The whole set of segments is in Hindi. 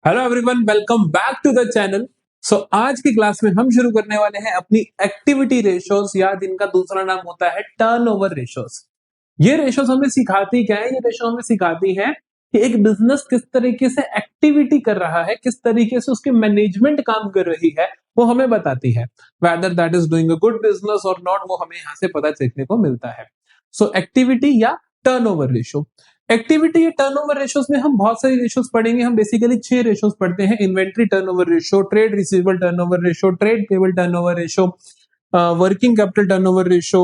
Hello everyone, welcome back to the channel. So आज की क्लास में हम शुरू करने वाले हैं अपनी एक्टिविटी रेशोज या जिनका दूसरा नाम होता है टर्नओवर रेशोज। ये रेशोज हमें सिखाती क्या है? ये रेशो हमें सिखाती है कि एक बिजनेस किस तरीके से एक्टिविटी कर रहा है, किस तरीके से उसकी मैनेजमेंट काम कर रही है, वो हमें बताती है। Whether that is doing a good business और नॉट, वो हमें यहाँ से पता देखने को मिलता है। सो एक्टिविटी या टर्नओवर रेशो। एक्टिविटी या टर्नओवर रेशोज में हम बहुत सारी रेशोज पढ़ेंगे। हम बेसिकली 6 रेशोज पढ़ते हैं: inventory turnover ratio, trade receivable turnover ratio, trade payable turnover ratio, working capital turnover ratio,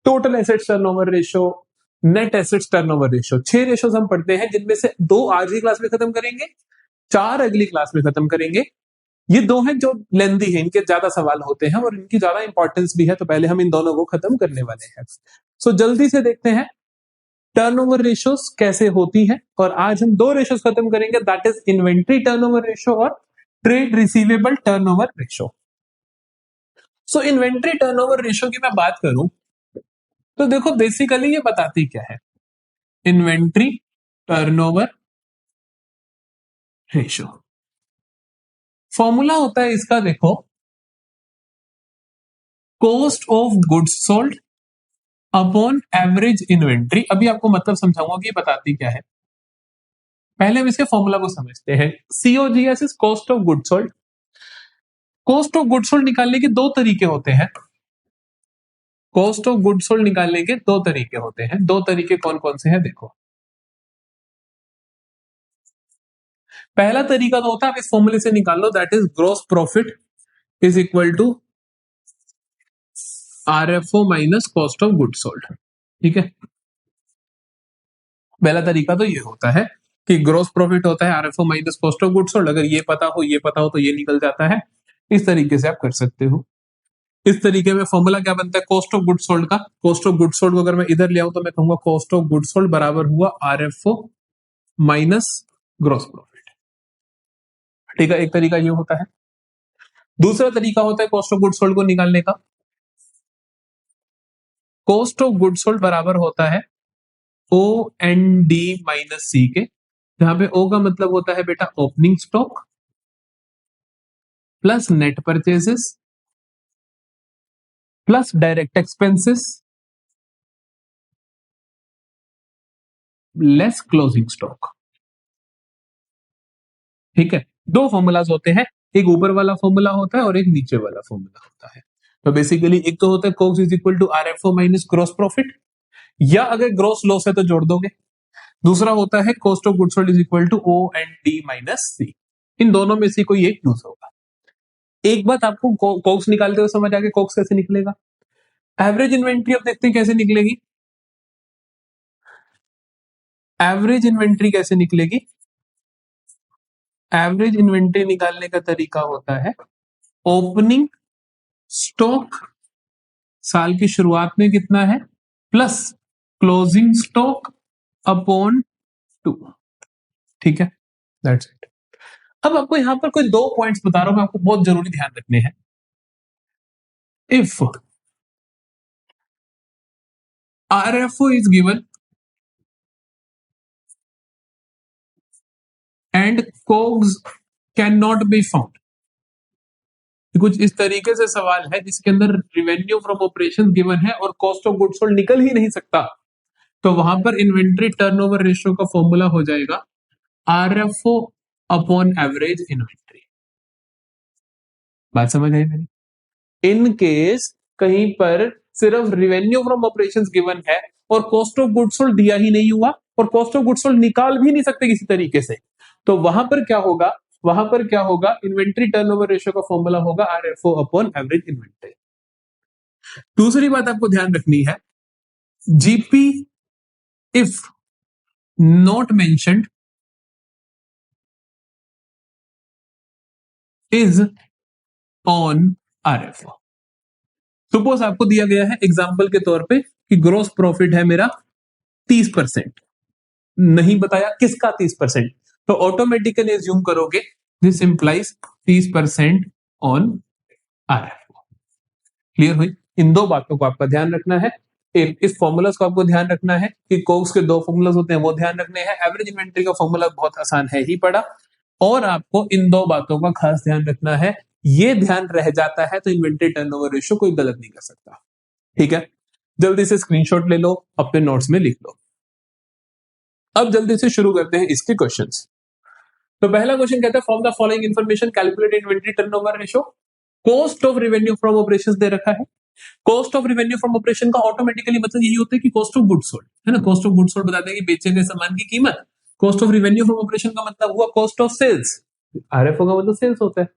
total assets turnover ratio, net assets turnover ratio. 6 ratios हम पढ़ते हैं, जिनमें से 2 आज की क्लास में खत्म करेंगे, 4 अगली क्लास में खत्म करेंगे। ये 2 हैं जो लेंदी है, इनके ज्यादा सवाल होते हैं और इनकी ज्यादा इंपॉर्टेंस भी है, तो पहले हम इन दोनों को खत्म करने वाले हैं। सो जल्दी से देखते हैं टर्नओवर रेशोज कैसे होती है। और आज हम 2 रेशोज खत्म करेंगे, that is inventory turnover ratio और ट्रेड रिसीवेबल टर्नओवर रेशो। सो इन्वेंट्री टर्नओवर रेशो की मैं बात करूं तो देखो, बेसिकली ये बताती क्या है। इन्वेंट्री टर्नओवर रेशो फॉर्मूला होता है इसका, देखो, cost of goods sold upon average inventory. अभी आपको मतलब समझाऊंगा कि बताती क्या है। पहले हम इसके फॉर्मूला को समझते हैं। COGS is cost of goods sold. Cost of goods sold निकालने के 2 तरीके होते हैं। कॉस्ट ऑफ गुड्स सोल्ड निकालने के 2 तरीके होते हैं। 2 तरीके कौन कौन से हैं? देखो, पहला तरीका तो होता है, आप इस फॉर्मूले से निकाल लो, that is gross profit is equal to RFO minus cost of goods sold. ठीक है, पहला तरीका तो ये होता है कि ग्रॉस प्रॉफिट होता है RFO minus cost of goods sold. अगर ये पता हो तो ये निकल जाता है। इस तरीके से आप कर सकते हो। इस तरीके में फॉर्मूला क्या बनता है कॉस्ट ऑफ गुड्स सोल्ड का? कॉस्ट ऑफ गुड्स सोल्ड को अगर मैं इधर ले आऊं तो मैं कहूंगा कॉस्ट ऑफ गुड्स सोल्ड बराबर हुआ RFO माइनस ग्रॉस प्रॉफिट। ठीक है, एक तरीका ये होता है। दूसरा तरीका होता है कॉस्ट ऑफ गुड्स सोल्ड को निकालने का। कॉस्ट ऑफ गुड्स सोल्ड बराबर होता है OND माइनस C के, जहां पे O का मतलब होता है बेटा opening stock plus net purchases plus direct expenses less closing stock. ठीक है, 2 फॉर्मूलाज होते हैं, एक ऊपर वाला फॉर्मूला होता है और एक नीचे वाला फॉर्मूला होता है। तो बेसिकली एक तो होता है COGS is equal to RFO minus gross profit, या अगर ग्रॉस लॉस है तो जोड़ दोगे। दूसरा होता है cost of goods sold is equal to OND minus C। इन दोनों में से कोई एक यूज होगा। एक बात आपको कोक्स निकालते हुए समझ आ गया, कोक्स कैसे निकलेगा। एवरेज इन्वेंट्री अब देखते हैं कैसे निकलेगी। एवरेज इन्वेंट्री कैसे निकलेगी? एवरेज इन्वेंट्री निकालने का तरीका होता है ओपनिंग स्टॉक साल की शुरुआत में कितना है प्लस क्लोजिंग स्टॉक अपॉन 2। ठीक है, दैट्स इट। अब आपको यहां पर कोई 2 पॉइंट्स बता रहा हूं, मैं आपको बहुत जरूरी ध्यान रखने हैं। If RFO is given and COGS cannot be found, कुछ इस तरीके से सवाल है जिसके अंदर रेवेन्यू फ्रॉम ऑपरेशन गिवन है और कॉस्ट ऑफ गुड्स सोल्ड निकल ही नहीं सकता, तो वहां पर इन्वेंट्री टर्नओवर रेशियो का फॉर्मूला हो जाएगा RFO अपॉन एवरेज इन्वेंट्री। बात समझ आई मेरी? इन केस कहीं पर सिर्फ रेवेन्यू फ्रॉम ऑपरेशंस गिवन है और कॉस्ट ऑफ गुड्स सोल्ड दिया ही नहीं हुआ और कॉस्ट ऑफ गुड्स सोल्ड निकाल भी नहीं सकते किसी तरीके से, तो वहां पर क्या होगा? वहां पर क्या होगा? इन्वेंट्री टर्नओवर रेशियो का फॉर्मूला होगा RFO अपॉन एवरेज इन्वेंट्री। दूसरी बात आपको ध्यान रखनी है, GP if not mentioned is on RFO। Suppose आपको दिया गया है एग्जांपल के तौर पे कि ग्रॉस प्रॉफिट है मेरा 30%, नहीं बताया किसका 30%, तो ऑटोमेटिकली एज्यूम करोगे this implies 30% on RFO। Clear हुई? इन 2 बातों को आपका ध्यान रखना है। एक इस फॉर्मूलास को आपको ध्यान रखना है कि कोक्स के 2 फॉर्मूलास होते हैं, वो ध्यान रखने हैं। एवरेज इन्वेंट्री का फॉर्मूला बहुत आसान है ही पड़ा, और आपको इन दो बातों का खास ध्यान रखना है, ये ध्यान रह जाता है तो इन्वेंट्री टर्नओवर रेशियो कोई गलत नहीं कर सकता। ठीक है, जल्दी से स्क्रीनशॉट ले लो, अपने नोट्स में लिख लो। अब जल्दी से शुरू करते हैं इसके क्वेश्चंस। तो पहला क्वेश्चन कहता है from the following information calculate inventory turnover ratio. Cost of revenue from operations दे रखा है। Cost of revenue from operation का ऑटोमेटिकली मतलब यही होता है कि कॉस्ट ऑफ गुड्स सोल्ड, है ना। कॉस्ट ऑफ गुड्स सोल्ड बताते हैं कि बेचे गए सामान की कीमत। Cost of revenue from operation का मतलब हुआ कॉस्ट ऑफ सेल्स। आरएफओ का मतलब सेल्स होता है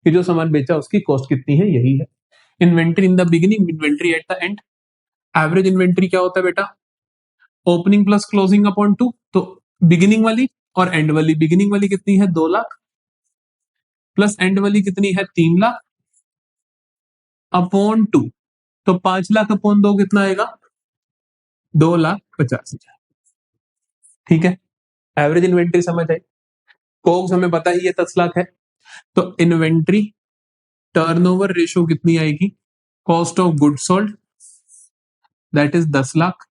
कि जो सामान बेचा उसकी कॉस्ट कितनी है, यही है। Inventory in the beginning, inventory at the end. Average inventory क्या होता है बेटा, ओपनिंग प्लस क्लोजिंग अपॉन 2। तो बिगिनिंग वाली और एंड वाली, बिगिनिंग वाली कितनी है 2 लाख प्लस एंड वाली कितनी है 3 लाख अपॉन 2। तो 5 लाख अपॉन 2 कितना आएगा 2,50,000। ठीक है, एवरेज इन्वेंट्री समझ आई। कोग्स हमें पता ही ये 10 लाख है, तो इन्वेंट्री टर्नओवर रेशियो कितनी आएगी, cost of goods sold that is 10 lakh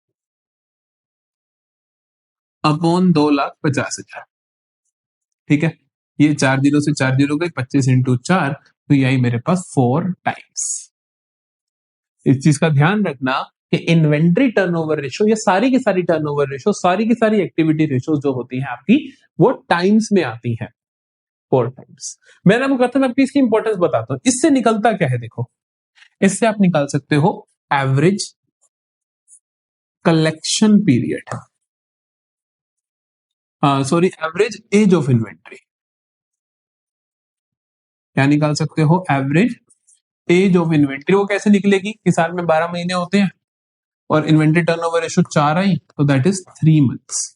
upon 2,50,000। ठीक है, ये 4 जीरो से 4 जीरो गई, 25 इंटू 4, तो यही मेरे पास 4 टाइम्स। इस चीज का ध्यान रखना कि इन्वेंट्री टर्नओवर रेशियो, ये सारी की सारी टर्नओवर रेशियो, सारी की सारी एक्टिविटी रेशियो जो होती है आपकी, वो टाइम्स में आती है, 4 टाइम्स। मैंने आपको कहा था, मैं आपकी इसकी इंपॉर्टेंस बताता हूं। इससे निकलता क्या है, देखो, इससे आप निकाल सकते हो average collection period, sorry average age of inventory. क्या निकाल सकते हो, एवरेज एज ऑफ इन्वेंट्री। वो कैसे निकलेगी कि साल में 12 महीने होते हैं और इन्वेंट्री टर्नओवर रेशियो 4 आई, तो दैट इज 3 मंथ्स।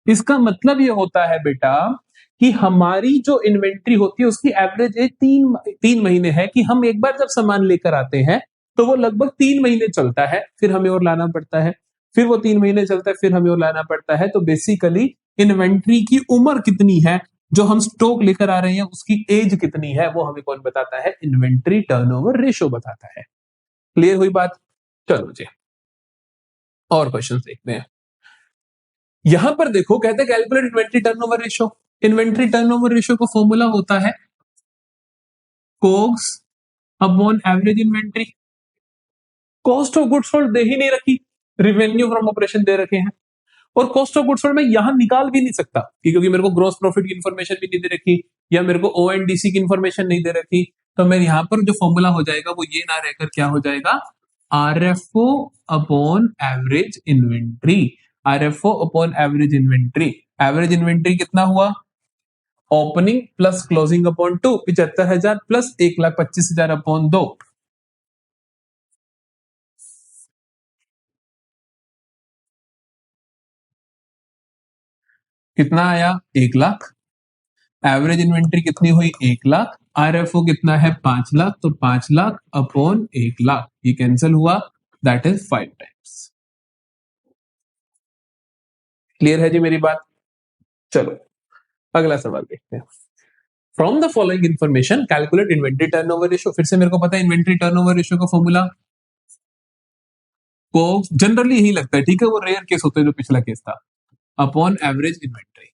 इसका मतलब ये होता है बेटा कि हमारी जो इन्वेंट्री होती है उसकी एवरेज एज 3 महीने है, कि हम एक बार जब सामान लेकर आते हैं तो वो लगभग 3 महीने चलता है, फिर हमें और लाना पड़ता है, फिर वो 3 महीने चलता है, फिर हमें और लाना पड़ता है। तो बेसिकली इन्वेंट्री की उम्र कितनी है, जो हम स्टॉक लेकर आ रहे हैं उसकी एज कितनी है, वो हमें कौन बताता है, इन्वेंट्री टर्नओवर रेशियो बताता है। क्लियर हुई बात। चलो जी, और क्वेश्चन देखते हैं। यहां पर देखो, कहते हैं calculate inventory turnover ratio. Inventory turnover ratio का फॉर्मूला होता है COGS upon average inventory. Cost of goods sold दे ही नहीं रखी, रिवेन्यू फ्रॉम ऑपरेशन दे रखे हैं, और कॉस्ट ऑफ गुड्स सोल्ड मैं यहां निकाल भी नहीं सकता क्योंकि मेरे को ग्रॉस प्रॉफिट की इंफॉर्मेशन भी नहीं दे रखी, या मेरे को ओएनडीसी की इंफॉर्मेशन नहीं दे रखी। तो मेरे यहां पर जो फॉर्मूला हो जाएगा वो ये ना रहकर क्या हो जाएगा, RFO upon average inventory. RFO upon average inventory. Average inventory कितना हुआ, opening plus closing upon 2, 75,000 plus 1,25,000 upon 2, कितना आया 1 लाख। एवरेज इन्वेंट्री कितनी हुई 1 लाख। आरएफओ कितना है 5 लाख, तो 5 लाख अपॉन 1 लाख, ये कैंसिल हुआ, दैट इज 5 टाइम्स। क्लियर है जी मेरी बात। चलो अगला सवाल देखते हैं। From the following information calculate inventory turnover ratio. फिर से मेरे को पता है इन्वेंट्री टर्नओवर रेशियो का फॉर्मूला को जनरली यही लगता है, ठीक है, वो रेयर केस होते हैं जो पिछला केस था, upon average inventory.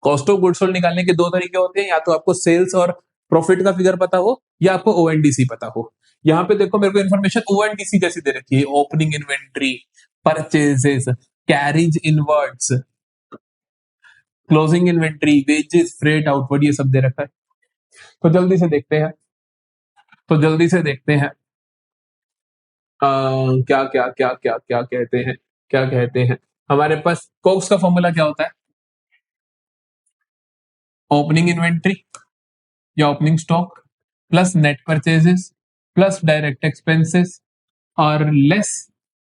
Cost of goods sold निकालने के दो तरीके होते हैं, या तो आपको सेल्स और प्रॉफिट का फिगर पता हो, या आपको ओएनडीसी पता हो। यहाँ पे देखो मेरे को इन्फॉर्मेशन ओएनडीसी जैसी दे रखी है, opening inventory, purchases, carriage inwards, closing inventory, wages, freight outward, ये सब दे रखा है। तो जल्दी से देखते हैं, तो जल्दी से देखते हैं क्या क्या क्या क्या क्या कहते हैं, क्या कहते हैं। हमारे पास कोक्स का फॉर्मूला क्या होता है, ओपनिंग इन्वेंट्री या opening stock plus net purchases plus direct expenses और लेस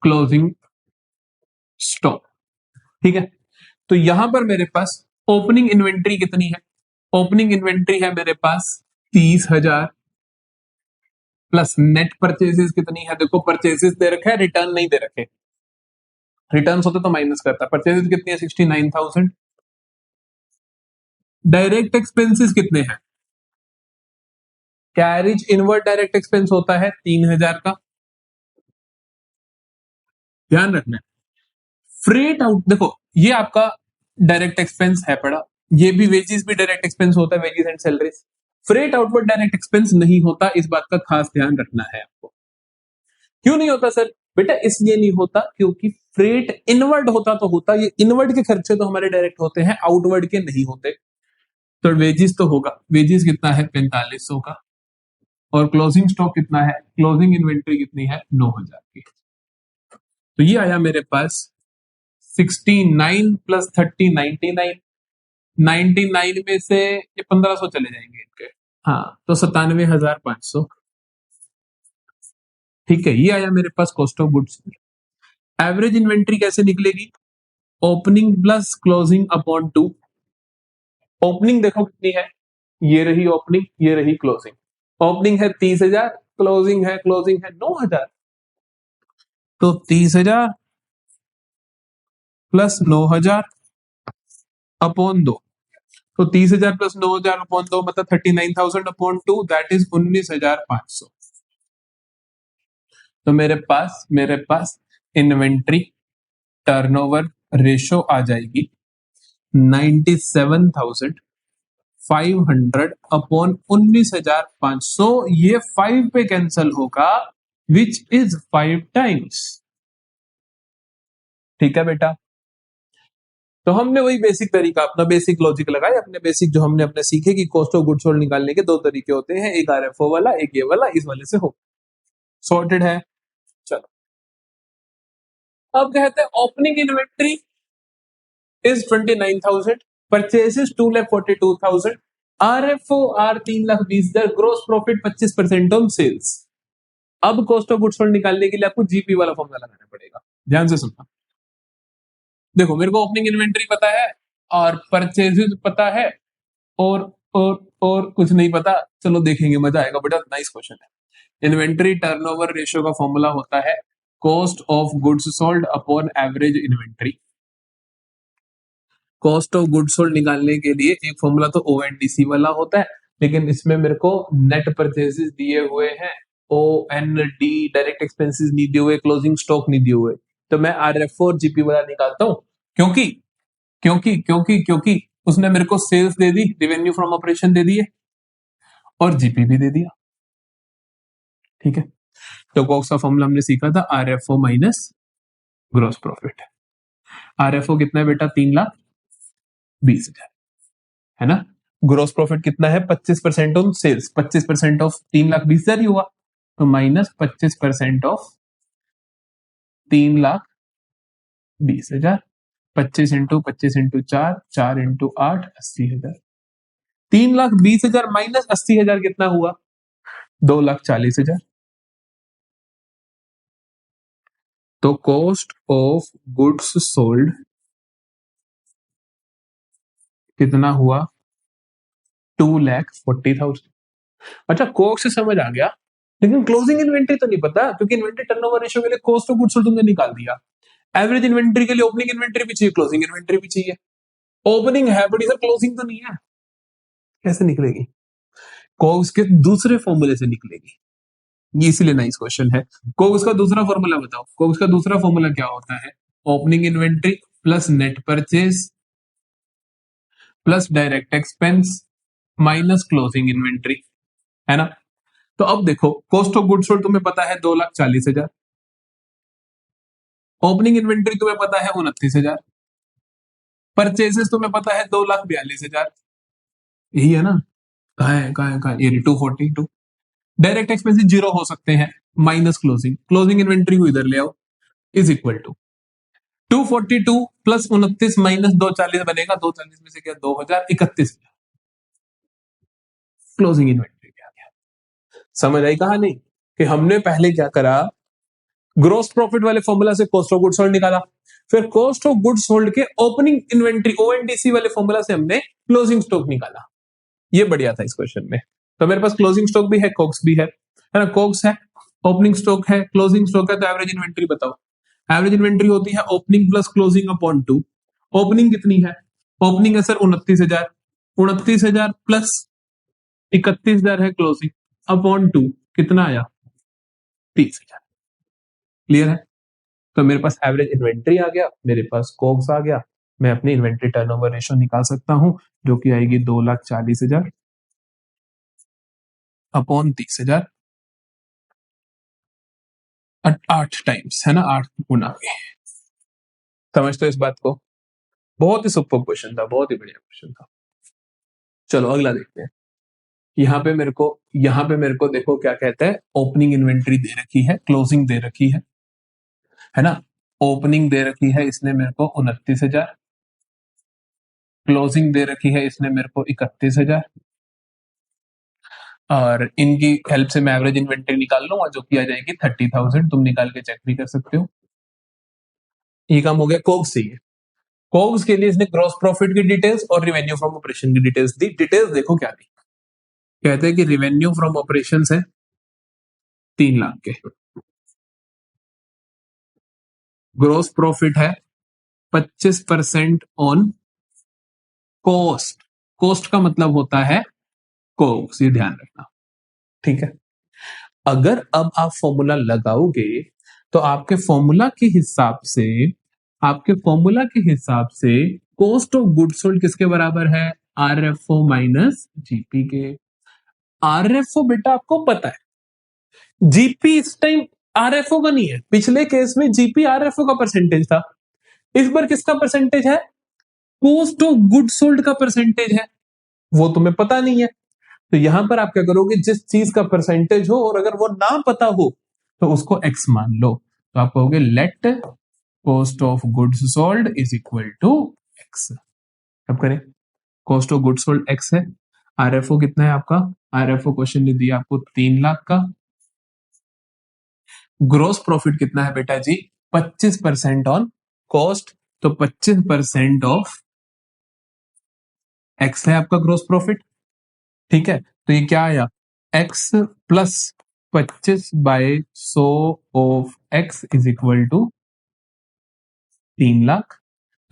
क्लोजिंग स्टॉक। ठीक है, तो यहां पर मेरे पास ओपनिंग इन्वेंट्री कितनी है, ओपनिंग इन्वेंट्री है मेरे पास 30,000 प्लस नेट परचेजेस कितनी है, देखो परचेजेस दे रखे हैं, रिटर्न नहीं दे रखे, रिटर्न होते तो माइनस करता। परचेजेस कितनी है 69,000। डायरेक्ट एक्सपेंसेस कितने हैं, कैरिज इनवर्ड डायरेक्ट एक्सपेंस होता है 3,000 का, ध्यान रखना। फ्रेट आउट देखो ये आपका डायरेक्ट एक्सपेंस है पड़ा, ये भी वेजेस भी डायरेक्ट एक्सपेंस होता है, wages and salaries. Freight outward direct expense नहीं होता, इस बात का खास ध्यान रखना है आपको। क्यों नहीं होता सर? बेटा इसलिए नहीं होता क्योंकि फ्रेट इनवर्ड होता तो होता, ये इनवर्ड के खर्चे तो हमारे डायरेक्ट होते हैं, आउटवर्ड के नहीं होते। तो वेजेस तो होगा, वेजेस कितना है 4500 का, और क्लोजिंग स्टॉक कितना है, क्लोजिंग इन्वेंट्री कितनी है 9000 की। तो ये आया मेरे पास 69 प्लस 30 99, 99 में से ये 1500 चले जाएंगे इनके, हाँ तो 97,500। ठीक है, ये आया मेरे पास cost of goods. Average inventory कैसे निकलेगी? Opening plus closing upon 2। Opening देखो कितनी है, ये रही ओपनिंग, ये रही क्लोजिंग। ओपनिंग है 30,000, क्लोजिंग है 9,000। तो 30,000 प्लस 9,000 अपॉन 2, तो 30,000 प्लस 9,000 अपॉन 2 मतलब 39,000 अपॉन 2, दैट इज 19,500। तो मेरे पास इन्वेंट्री टर्नओवर रेशो आ जाएगी 97,500 अपॉन 19,500। ये 5 पे कैंसल होगा, विच इज 5 टाइम्स। ठीक है बेटा, तो हमने वही बेसिक तरीका, अपना बेसिक लॉजिक लगाया, अपने बेसिक जो हमने अपने सीखे कि कॉस्ट ऑफ गुड्स सोल्ड निकालने के दो तरीके होते हैं, एक आरएफओ वाला, एक ये वाला, इस वाले से हो सॉर्टेड है। चलो अब कहते हैं opening inventory is 29,000, purchases 2,42,000, RFO are 3,20,000, gross profit 25% on sales. अब कॉस्ट ऑफ गुड्स सोल्ड निकालने के लिए आपको जीपी वाला फॉर्मूला लगाना पड़ेगा, ध्यान से सुनना। देखो मेरे को ओपनिंग इन्वेंट्री पता है और परचेजेस पता है, और कुछ नहीं पता, चलो देखेंगे, मजा आएगा, बड़ा नाइस क्वेश्चन है। इन्वेंट्री टर्नओवर रेशियो का फॉर्मूला होता है cost of goods sold upon average inventory. Cost of goods sold निकालने के लिए एक फॉर्मूला तो ओएनडीसी वाला होता है, लेकिन इसमें मेरे को नेट परचेसेस दिए हुए हैं, ओएनडी डायरेक्ट एक्सपेंसेस नहीं दिए हुए, क्लोजिंग स्टॉक नहीं दिए हुए, तो मैं आरएफओ और जीपी वाला निकालता हूं। क्योंकि क्योंकि क्योंकि क्योंकि उसने मेरे को सेल्स दे दी, रेवेन्यू फ्रॉम ऑपरेशन दे दिए, और जीपी भी दे दिया। ठीक है, तो कॉक्स का फॉर्मूला हमने सीखा था RFO minus gross profit. RFO कितना है बेटा 3,20,000 है ना। ग्रॉस प्रॉफिट कितना है 25% ऑन सेल्स, 25% ऑफ 3,20,000 ही हुआ, तो minus 25% of 3,20,000, 25 into 4 into 8 80,000। 3,20,000 minus 80,000 कितना हुआ 2,40,000। तो कॉस्ट ऑफ गुड्स सोल्ड कितना हुआ 2,40,000। अच्छा कोक्स से समझ आ गया, लेकिन क्लोजिंग इन्वेंट्री तो नहीं पता, क्योंकि इन्वेंट्री टर्नओवर रेशियो के लिए कॉस्ट ऑफ गुड्स सोल्ड तुमने निकाल दिया। एवरेज इन्वेंट्री के लिए ओपनिंग इन्वेंट्री भी चाहिए, क्लोजिंग इन्वेंट्री भी चाहिए। ओपनिंग है बड़ी सर, क्लोजिंग तो नहीं है, कैसे निकलेगी? कॉग्स के दूसरे फॉर्मूले से निकलेगी, ये इसीलिए नाइस क्वेश्चन है। कॉग्स का दूसरा फॉर्मूला बताओ, कॉग्स का दूसरा फॉर्मूला क्या होता है? Opening inventory plus net purchase plus direct expense minus closing inventory, है ना। तो अब देखो कॉस्ट ऑफ गुड्स सोल्ड तुम्हें पता है 2,40,000, ओपनिंग इन्वेंट्री तुम्हें पता है 29,000, परचेजेस तुम्हें पता है 2,42,000, यही है ना। कहा है ये 242। डायरेक्ट एक्सपेंसेस जीरो हो सकते हैं, माइनस क्लोजिंग, क्लोजिंग इन्वेंट्री को इधर ले आओ, is equal to 242 plus 29 minus 240 बनेगा, 240 में से क्या 2,031, क्लोजिंग इन्वेंट्री क्या गया। समझ आई कहानी कि हमने पहले क्या करा, ग्रोस प्रॉफिट वाले फॉर्मूला से कॉस्ट ऑफ गुड्स सोल्ड निकाला, फिर कॉस्ट ऑफ गुड्स सोल्ड के ओपनिंग इन्वेंट्री ओएनडीसी वाले फॉर्मूला से हमने क्लोजिंग स्टॉक निकाला। ये बढ़िया था इस क्वेश्चन में। तो मेरे पास क्लोजिंग स्टॉक भी है, कॉक्स भी है ना। कॉक्स है, ओपनिंग स्टॉक है, क्लोजिंग स्टॉक है, तो एवरेज इन्वेंट्री बताओ। एवरेज इन्वेंट्री होती है opening plus closing upon 2। Opening कितनी है? ओपनिंग है सर 29,000, 29,000 प्लस 31,000 है क्लोजिंग, अपॉन 2 कितना आया 30,000। क्लियर है? तो मेरे पास एवरेज इन्वेंट्री आ गया, मेरे पास कॉग्स आ गया, मैं अपनी इन्वेंट्री टर्नओवर रेशो निकाल सकता हूं, जो कि आएगी 2,40,000 अपॉन 30,000, 8 टाइम्स है ना, 8 गुना के। समझते हो इस बात को? बहुत ही सुपर क्वेश्चन था, बहुत ही बढ़िया क्वेश्चन था। चलो अगला देखते हैं। यहाँ पे मेरे को देखो क्या कहता है, ओपनिंग इन्वेंट्री दे रखी है, क्लोजिंग दे रखी है ना। ओपनिंग दे रखी है इसने मेरे को 29,000, क्लोजिंग दे रखी है इसने मेरे को 31,000, और इनकी हेल्प से मैं एवरेज इन्वेंट्री निकाल लूंगा, जो कि आ जाएगी 30,000। तुम निकाल के चेक भी कर सकते हो। ये काम हो गया कोग्स से। कोग्स के लिए इसने ग्रॉस प्रॉफिट की डिटेल्स और रिवेन्यू फ्रॉम ऑपरेशन की डिटेल्स दी। डिटेल्स देखो क्या दी, कहते हैं कि रिवेन्यू फ्रॉम ऑपरेशन है 3 लाख के, ग्रॉस प्रॉफिट है 25% ऑन कॉस्ट। कॉस्ट का मतलब होता है कोग्स, ये ध्यान रखना, ठीक है। अगर अब आप फॉर्मूला लगाओगे तो आपके हिसाब से कॉस्ट ऑफ गुड सोल्ड किसके बराबर है, आरएफओ माइनस जीपी के। आरएफओ बेटा आपको पता है, जीपी इस टाइम आरएफओ का नहीं है, पिछले केस में जीपी आरएफओ का परसेंटेज था, इस बार किसका परसेंटेज है, कॉस्ट ऑफ गुड सोल्ड का परसेंटेज है, वो तुम्हें पता नहीं है। तो यहां पर आप क्या करोगे, जिस चीज का परसेंटेज हो और अगर वो ना पता हो तो उसको एक्स मान लो। तो आप कहोगे let cost of goods sold is equal to x. अब करें, cost of goods sold x है, आरएफओ कितना है आपका, आरएफओ क्वेश्चन ने दिया आपको 3 लाख का, ग्रोस प्रॉफिट कितना है बेटा जी, 25% ऑन कॉस्ट, तो 25% ऑफ एक्स है आपका ग्रोस प्रॉफिट, ठीक है। तो ये क्या आया, x plus 25/100 of x is equal to 3 lakh.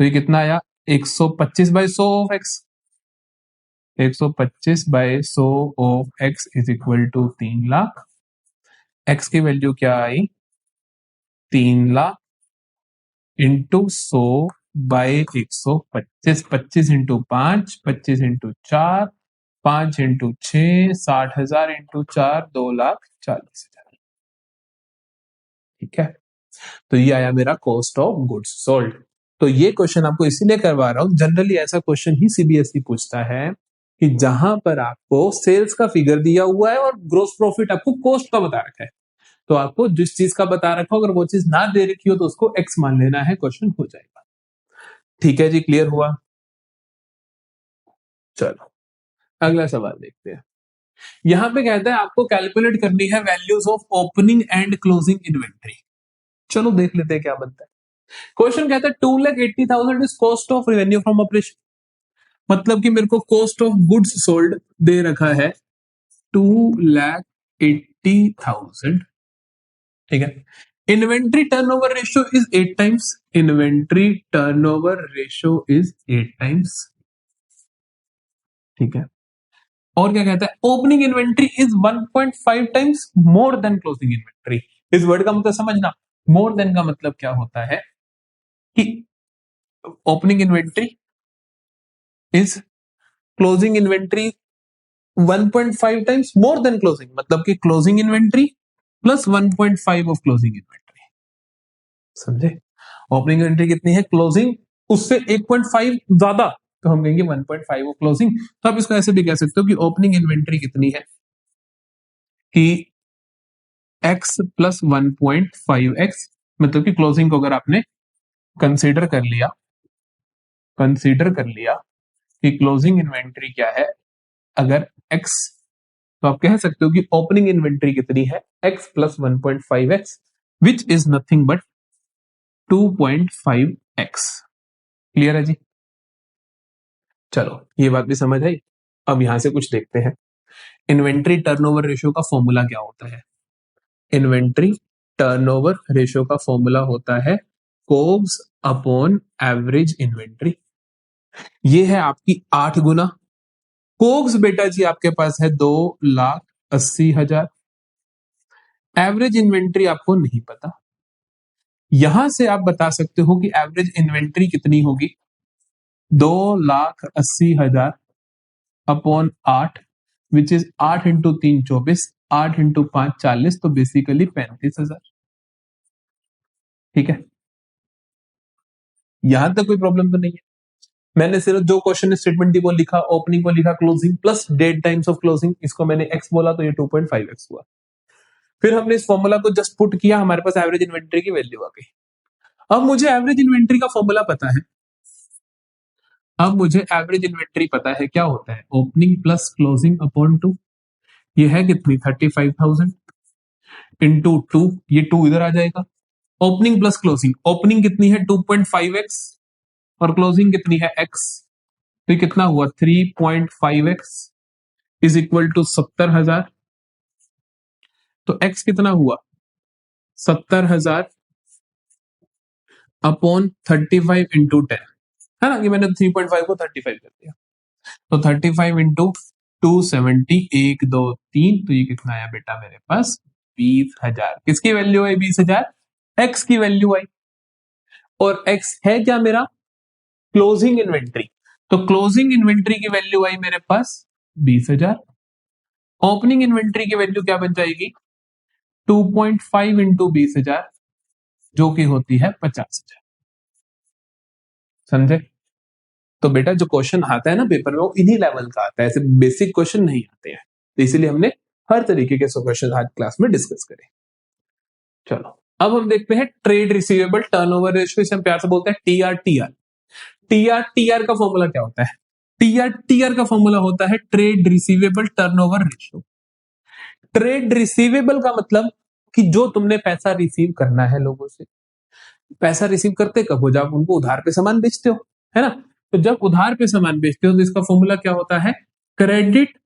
तो ये कितना आया, 125/100 of x, 125/100 of x is equal to 3 lakh. X की वैल्यू क्या आई, 3 lakh into 100/125, 25 into 5, 25 into 4, 5 into 6, 60,000 into 4, 2,40,000, ठीक है। तो ये आया मेरा कॉस्ट ऑफ गुड्स सोल्ड। तो ये क्वेश्चन आपको इसीलिए करवा रहा हूं, जनरली ऐसा क्वेश्चन ही सीबीएसई पूछता है कि जहां पर आपको सेल्स का फिगर दिया हुआ है और ग्रोस प्रॉफिट आपको कॉस्ट का बता रखा है, तो आपको जिस चीज का बता रखा हो अगर वो चीज ना दे रखी हो तो उसको एक्स मान लेना है, क्वेश्चन हो जाएगा। ठीक है जी, क्लियर हुआ। चलो अगला सवाल देखते हैं। यहां पे कहता है आपको कैलकुलेट करनी है values of opening and closing inventory. चलो देख लेते हैं क्या बनता है। क्वेश्चन कहता है 2,80,000 is cost of revenue from operation, मतलब कि मेरे को कॉस्ट ऑफ गुड्स सोल्ड दे रखा है 2,80,000, ठीक है। Inventory turnover ratio is 8 times, inventory turnover ratio is 8 times, ठीक है। और क्या कहता है, opening inventory is 1.5 times more than closing inventory. इस वर्ड का मतलब समझना, मोर देन का मतलब क्या होता है कि opening inventory is closing inventory 1.5 times more than closing, मतलब कि closing inventory plus 1.5 of closing inventory, समझे। ओपनिंग इन्वेंट्री कितनी है, क्लोजिंग उससे 1.5 ज्यादा, तो हम कहेंगे 1.5 ऑफ क्लोजिंग। तो आप इसको ऐसे भी कह सकते हो कि ओपनिंग इन्वेंट्री कितनी है कि x प्लस 1.5x, मतलब कि क्लोजिंग को अगर आपने कंसीडर कर लिया कि क्लोजिंग इन्वेंट्री क्या है, अगर x, तो आप कह सकते हो कि ओपनिंग इन्वेंट्री कितनी है, x plus 1.5x which is nothing but 2.5x। Clear है जी। चलो ये बात भी समझ आई। अब यहां से कुछ देखते हैं, इन्वेंट्री टर्नओवर रेशियो का फॉर्मूला क्या होता है। इन्वेंट्री टर्नओवर रेशियो का फॉर्मूला होता है कोग्स अपॉन एवरेज इन्वेंट्री। ये है आपकी 8 गुना। कोग्स बेटा जी आपके पास है 2,80,000, एवरेज इन्वेंट्री आपको नहीं पता। यहां से आप बता सकते हो कि एवरेज इन्वेंट्री कितनी होगी, 2,80,000 upon 8, which is 8 into 3 24, 8 into 5 40, तो बेसिकली 35,000। ठीक है, यहां तक कोई प्रॉब्लम तो नहीं है। मैंने सिर्फ जो क्वेश्चन स्टेटमेंट थी वो लिखा, ओपनिंग को लिखा, closing plus debt times of closing, इसको मैंने एक्स बोला तो ये 2.5x हुआ। फिर हमने इस फॉर्मूला को जस्ट पुट किया, हमारे पास एवरेज इन्वेंट्री की वैल्यू आ गई। अब मुझे एवरेज इन्वेंट्री का फॉर्मूला पता है, अब मुझे एवरेज इन्वेंट्री पता है क्या होता है, ओपनिंग प्लस क्लोजिंग अपॉन 2। ये है कितनी, 35,000 इंटू 2, ये 2 इधर आ जाएगा। ओपनिंग प्लस क्लोजिंग, ओपनिंग कितनी है 2.5x और क्लोजिंग कितनी है x, तो कितना हुआ 3.5x इज इक्वल टू 70,000। तो x कितना हुआ 70,000 अपॉन 35 इंटू 10, है ना, ये मैंने 3.5 को 35 कर दिया, तो 35 इंटू 270, 1 2 3, तो ये कितना आया बेटा मेरे पास 20,000। किसकी वैल्यू आई 20,000, x की वैल्यू आई, और x है क्या मेरा क्लोजिंग इन्वेंट्री, तो क्लोजिंग इन्वेंट्री की वैल्यू आई मेरे पास 20,000। ओपनिंग इन्वेंट्री की वैल्यू क्या बन जाएगी 2.5 इंटू 20,000, जो कि होती है 50,000। समझे, तो बेटा जो क्वेश्चन आता है ना पेपर में वो इन्हीं लेवल का आता है, ऐसे बेसिक क्वेश्चन नहीं आते हैं, तो इसीलिए हमने हर तरीके के क्वेश्चन आज क्लास में डिस्कस करे। चलो अब हम देखते हैं ट्रेड रिसीवेबल टर्नओवर रेशियो, इसे हम प्यार से बोलते हैं टीआर। टीआर का फॉर्मूला क्या होता है, टीआर का फॉर्मूला होता है trade receivable turnover ratio. Trade receivable का मतलब कि जो तुमने पैसा रिसीव करना है लोगों से, पैसा रिसीव करते कब हो, जब उनको उधार पे सामान बेचते हो, है ना, तो जब उधार पे सामान बेचते हो तो इसका फॉर्मूला क्या होता है, क्रेडिट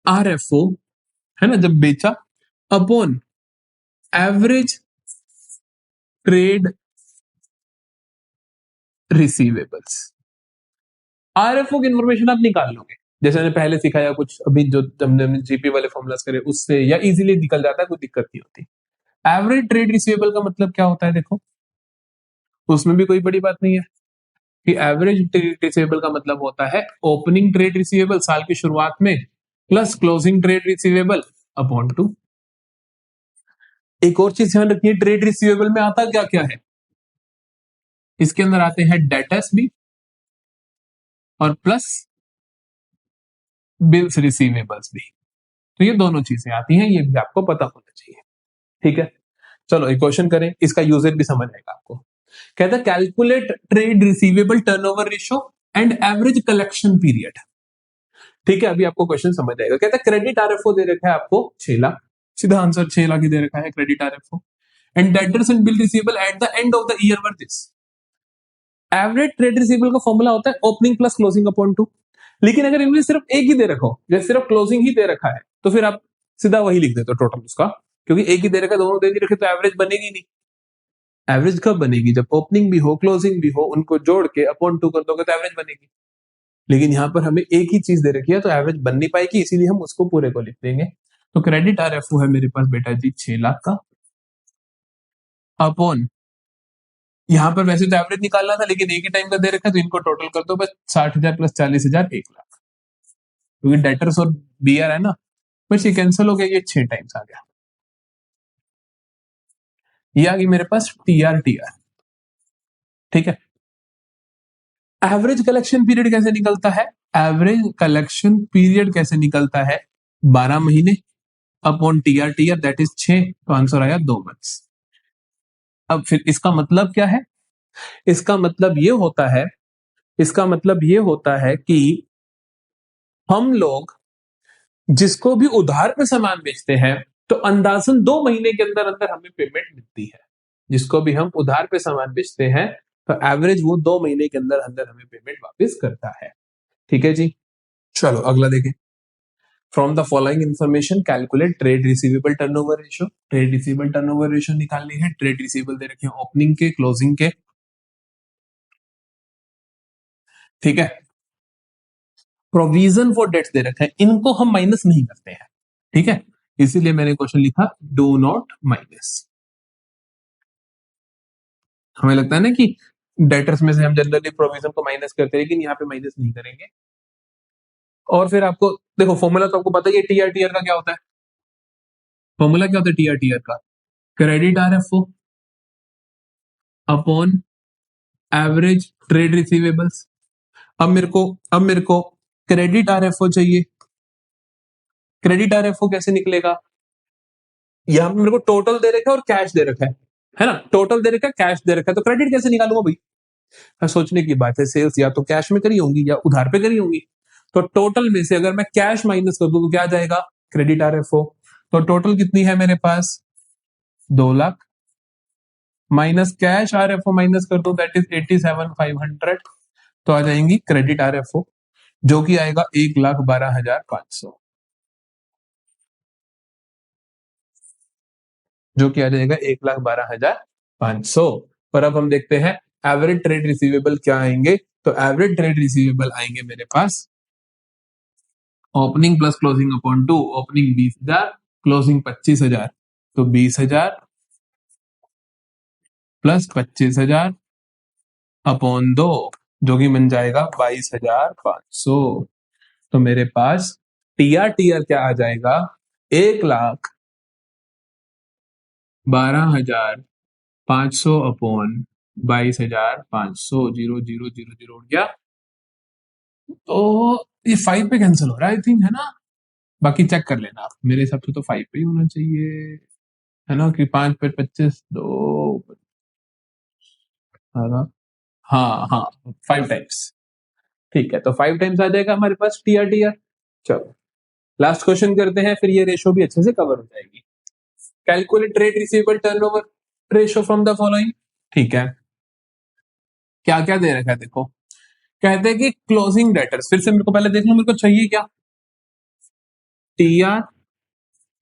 आरएफओ, है ना, जब बेचा upon average trade receivables. RFO की इंफॉर्मेशन आप निकाल लोगे, जैसे मैंने पहले सिखाया कुछ, अभी जो हमने जीपी वाले फॉर्मूलास करे उससे, या इजीली निकल जाता है, कोई दिक्कत नहीं होती। एवरेज ट्रेड रिसीवेबल का मतलब क्या होता है, देखो उसमें भी कोई बड़ी बात नहीं है कि एवरेज ट्रेड रिसीवेबल का मतलब होता है ओपनिंग ट्रेड रिसीवेबल साल की शुरुआत में plus closing trade receivable upon 2। एक और चीज ध्यान रखिए, ट्रेड रिसीवेबल में आता क्या क्या है, इसके अंदर आते हैं डेटर्स भी और प्लस बिल्स रिसीवेबल्स भी, तो ये दोनों चीजें आती हैं, ये भी आपको पता होना चाहिए। ठीक है, चलो एक क्वेश्चन करें, इसका यूजेज भी समझ आएगा आपको। कहता है calculate trade receivable turnover ratio and average collection period. ठीक है, अभी आपको क्वेश्चन समझ आएगा। कहता है क्रेडिट आरएफओ दे रखा है आपको 6 लाख, सीधा आंसर 6 लाख ही दे रखा है credit RFO, and debtors and bill receivable at the end of the year were this. Average trade receivable का फॉर्मूला होता है ओपनिंग प्लस क्लोजिंग अपॉन 2, लेकिन अगर इनमें सिर्फ एक ही दे रखो, जैसे सिर्फ क्लोजिंग ही दे रखा है, तो फिर आप सीधा वही लिख देते हो टोटल उसका, क्योंकि एक ही दे रखा, दोनों दे नहीं रखे तो एवरेज बनेगी नहीं। एवरेज कब बनेगी, जब ओपनिंग भी हो क्लोजिंग भी हो, उनको जोड़ के अपॉन 2 कर दोगे तो एवरेज बनेगी। लेकिन यहाँ पर हमें एक ही चीज दे रखी है तो एवरेज बन नहीं पाएगी, इसीलिए हम उसको पूरे को लिख देंगे। तो क्रेडिट आरएफओ है मेरे पास बेटा जी 6 लाख का, अपॉन यहाँ पर वैसे तो एवरेज निकालना था लेकिन एक ही टाइम का दे रखा है, तो इनको टोटल कर दो बस, 60,000 प्लस 40,000 1 लाख, क्योंकि डेटर्स और बीआर है ना, बस ये कैंसिल हो गया, ये 6 टाइम्स आ गया। ये आ गई मेरे पास टीआर। ठीक है, एवरेज कलेक्शन पीरियड कैसे निकलता है, एवरेज कलेक्शन पीरियड कैसे निकलता है, 12 महीने अपॉन टीआर दैट इज 6, तो आंसर आया 2 मंथ्स। अब फिर इसका मतलब क्या है, इसका मतलब ये होता है, इसका मतलब ये होता है कि हम लोग जिसको भी उधार पे सामान बेचते हैं तो अंदाजन 2 महीने के अंदर अंदर हमें पेमेंट मिलती है। जिसको भी हम उधार पे सामान बेचते हैं तो एवरेज वो 2 महीने के अंदर अंदर हमें पेमेंट वापस करता है। ठीक है जी, चलो अगला देखें। From the following information calculate trade receivable turnover ratio. Trade receivable turnover ratio निकालनी है, ट्रेड रिसीवेबल दे रखे हैं ओपनिंग के क्लोजिंग के। ठीक है, प्रोविजन फॉर डेट्स दे रखे हैं, इनको हम माइनस नहीं करते हैं। ठीक है, इसीलिए मैंने क्वेश्चन लिखा डू नॉट माइनस। हमें लगता है ना कि डेटर्स में से हम जनरली प्रोविजन को माइनस करते हैं, लेकिन यहाँ पे माइनस नहीं करेंगे। और फिर आपको देखो फॉर्मूला तो आपको पता ही है, टीआर टीआर का क्या होता है, फॉर्मूला क्या होता है टीआर टीआर का, credit RFO upon average trade receivables. अब मेरे को क्रेडिट आरएफओ चाहिए। क्रेडिट आरएफओ कैसे निकलेगा, यहाँ पे मेरे को टोटल दे रखा है और कैश दे रखा है ना, टोटल दे रखा है कैश दे रखा है, तो क्रेडिट कैसे निकालूंगा भाई। सोचने की बात है, सेल्स या तो कैश में करी होंगी या उधार पे करी होंगी। तो टोटल में से अगर मैं कैश माइनस कर दूं तो क्या आ जाएगा, क्रेडिट आरएफओ। तो टोटल कितनी है मेरे पास, 2 lakh, minus cash RFO minus कर दो, दैट इज 87,500। तो आ जाएंगी क्रेडिट आरएफओ, जो कि आएगा 1,12,500, जो कि आ जाएगा 1,12,500। पर अब हम देखते हैं एवरेज ट्रेड रिसीवेबल क्या आएंगे। तो एवरेज ट्रेड रिसीवेबल आएंगे मेरे पास opening plus closing upon 2, opening 20,000, closing 25,000, तो 20,000 प्लस 25,000 अपॉन 2, जो कि बन जाएगा 22,500। तो मेरे पास टीआर टीआर क्या आ जाएगा, 1,12,500 अपॉन 22,500, 0,0,0,0 उड़ गया। तो ये 5 पे कैंसिल हो रहा है आई थिंक, है ना। बाकी चेक कर लेना आप, मेरे हिसाब से तो 5 पे ही होना चाहिए, है ना, कि 5 पे 25, 2, हाँ हाँ 5 टाइम्स। ठीक है, तो 5 टाइम्स आ जाएगा हमारे पास टीआर टीआर। चलो लास्ट क्वेश्चन करते हैं, फिर ये रेशो भी अच्छे से कवर हो जाएगी। Calculate trade receivable turnover ratio from the following. ठीक है, क्या क्या दे रखा है देखो। कहते हैं कि क्लोजिंग डेटर्स, फिर से मेरे को पहले देख लो मेरे को चाहिए क्या, टीआर।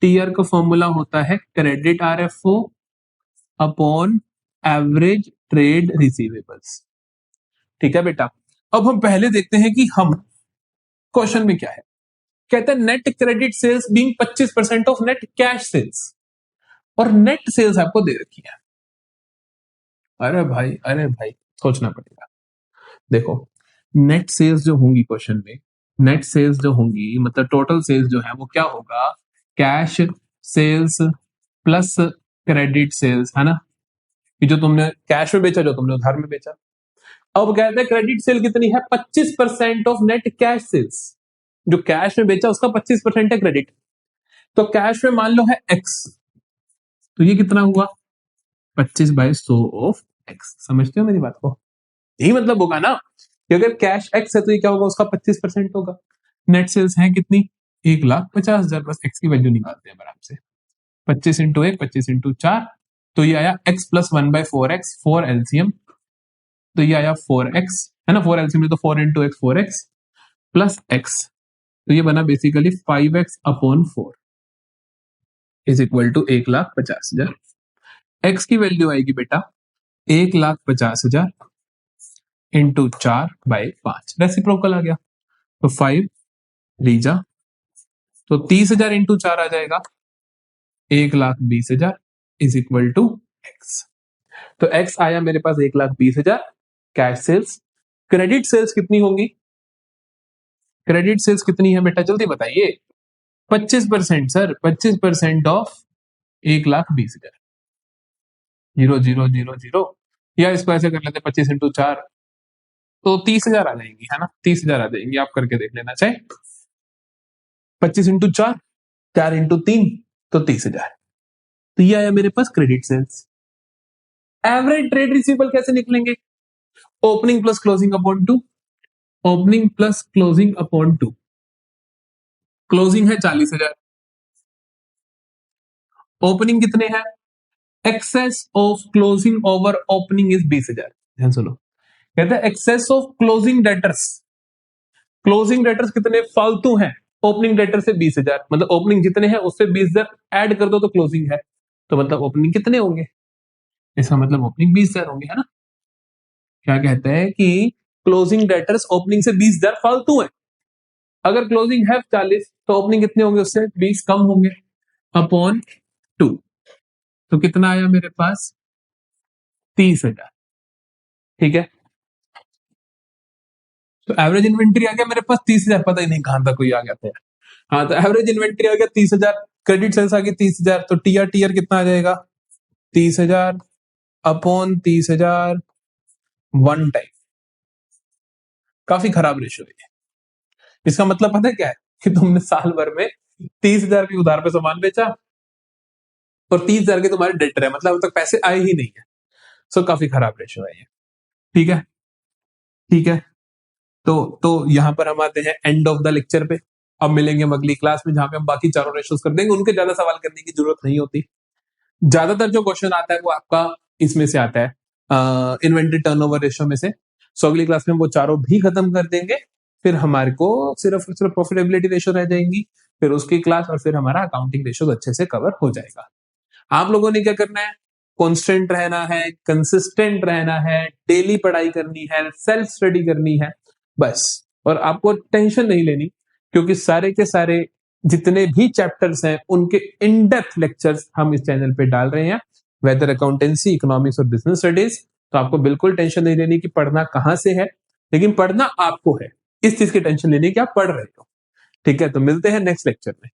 टीआर का फॉर्मूला होता है credit RFO upon average trade receivables. ठीक है बेटा, अब हम पहले देखते हैं कि हम क्वेश्चन में क्या है। कहते हैं net credit sales being 25% of net cash sales, और नेट सेल्स आपको दे रखी है। अरे भाई सोचना पड़ेगा। देखो नेट सेल्स जो होंगी क्वेश्चन में, नेट सेल्स जो होंगी मतलब टोटल सेल्स जो है वो क्या होगा, cash sales plus credit sales, है ना, कि जो तुमने कैश में बेचा, जो तुमने उधार में बेचा। अब कहते हैं क्रेडिट सेल कितनी है, 25% ऑफ नेट कैश सेल्स, जो कैश में बेचा उसका 25% है क्रेडिट। तो कैश में मान लो है एक्स, तो ये कितना हुआ, 25/100 ऑफ एक्स। समझते हो मेरी बात को, यही मतलब होगा ना कि अगर कैश एक्स है तो ये क्या होगा, उसका 25% होगा। नेट सेल्स है कितनी, 1,50,000, बस एक्स की वैल्यू निकालते हैं आराम से, 25 × 1, 25 × 4, तो ये आया x प्लस 1/4x, 4 एलसीएम, तो ये आया 4x, है ना, 4 एलसीएम, तो 4 × x 4x प्लस x, तो ये बना basically 5x upon 4 is equal to 1,50,000। x की वैल्यू आएगी बेटा 1,50,000 इंटू 4/5, रेसिप्रोकल आ गया, तो 5 रीजा, तो 30,000 इंटू 4 आ जाएगा 1,20,000 इज इक्वल टू x। तो x आया मेरे पास 1,20,000 कैश सेल्स। क्रेडिट सेल्स कितनी होंगी, क्रेडिट सेल्स कितनी है बेटा जल्दी बताइए, 25% सर, 25% ऑफ 1,20,000, 0,0,0,0, या इसको ऐसे कर लेते 25 × 4, तो 30,000 आ जाएंगी, है ना, 30,000 आ जाएंगी, आप करके देख लेना चाहे, 25 × 4, 4 × 3, तो 30,000। तो ये आया मेरे पास credit sales. Average trade receivable कैसे निकलेंगे, opening plus closing upon 2, opening plus closing upon 2, closing है 40,000, ओपनिंग कितने हैं, excess of closing over opening is 20,000। ध्यान सुनो, कहते हैं excess of closing debtors, closing debtors कितने फालतू हैं, ओपनिंग डेटर से 20,000, मतलब ओपनिंग जितने हैं उससे 20,000 ऐड कर दो तो क्लोजिंग है, तो मतलब ओपनिंग कितने होंगे, इसका मतलब ओपनिंग 20,000 होंगे, है ना। क्या कहते हैं कि क्लोजिंग डेटर्स ओपनिंग से 20,000 फालतू है, अगर क्लोजिंग है 40 तो ओपनिंग कितने होंगे, उससे 20 कम होंगे, अपॉन 2, तो कितना आया मेरे पास 30,000। ठीक है, तो एवरेज इन्वेंट्री आ गया मेरे पास 30,000, पता ही नहीं कहां तक कोई आ गया था। हाँ, तो एवरेज इन्वेंट्री आ गया 30,000, क्रेडिट सेल्स आ गई 30,000, तो टीआर टीआर कितना आ जाएगा 30,000 अपॉन 30,000 वन टाइम। काफी खराब रेशियो है। इसका मतलब पता है क्या है कि तुमने साल भर में 30,000 के उधार पे सामान बेचा और 30,000 के तुम्हारे डेटर है, मतलब अब तक पैसे आए ही नहीं है। सो काफी खराब रेशियो है ये। ठीक है, ठीक है, तो यहां पर हम आते हैं एंड ऑफ द लेक्चर पे। अब मिलेंगे हम अगली क्लास में जहां पे हम बाकी चारों रेशियोज कर देंगे, उनके ज्यादा सवाल करने की जरूरत नहीं होती। ज्यादातर जो क्वेश्चन आता है वो आपका इसमें से आता है, इन्वेंटरी टर्नओवर रेशियो में से। सो अगली क्लास में वो चारों भी खत्म कर देंगे, फिर हमारे को सिर्फ सिर्फ प्रॉफिटेबिलिटी रेशियो रह जाएंगी, फिर उसकी क्लास, और फिर हमारा अकाउंटिंग रेशियो अच्छे से कवर हो जाएगा। आप लोगों ने क्या करना है, कॉन्स्टेंट रहना है, कंसिस्टेंट रहना है, डेली पढ़ाई करनी है, सेल्फ स्टडी करनी है, बस। और आपको टेंशन नहीं लेनी, क्योंकि सारे के सारे जितने भी चैप्टर्स हैं उनके इन डेप्थ लेक्चर्स हम इस चैनल पे डाल रहे हैं, वेदर अकाउंटेंसी, इकोनॉमिक्स और बिजनेस स्टडीज। तो आपको बिल्कुल टेंशन नहीं लेनी कि पढ़ना कहां से है, लेकिन पढ़ना आपको है, इस चीज की टेंशन लेनी कि आप पढ़ रहे हो। ठीक है, तो मिलते हैं नेक्स्ट लेक्चर में।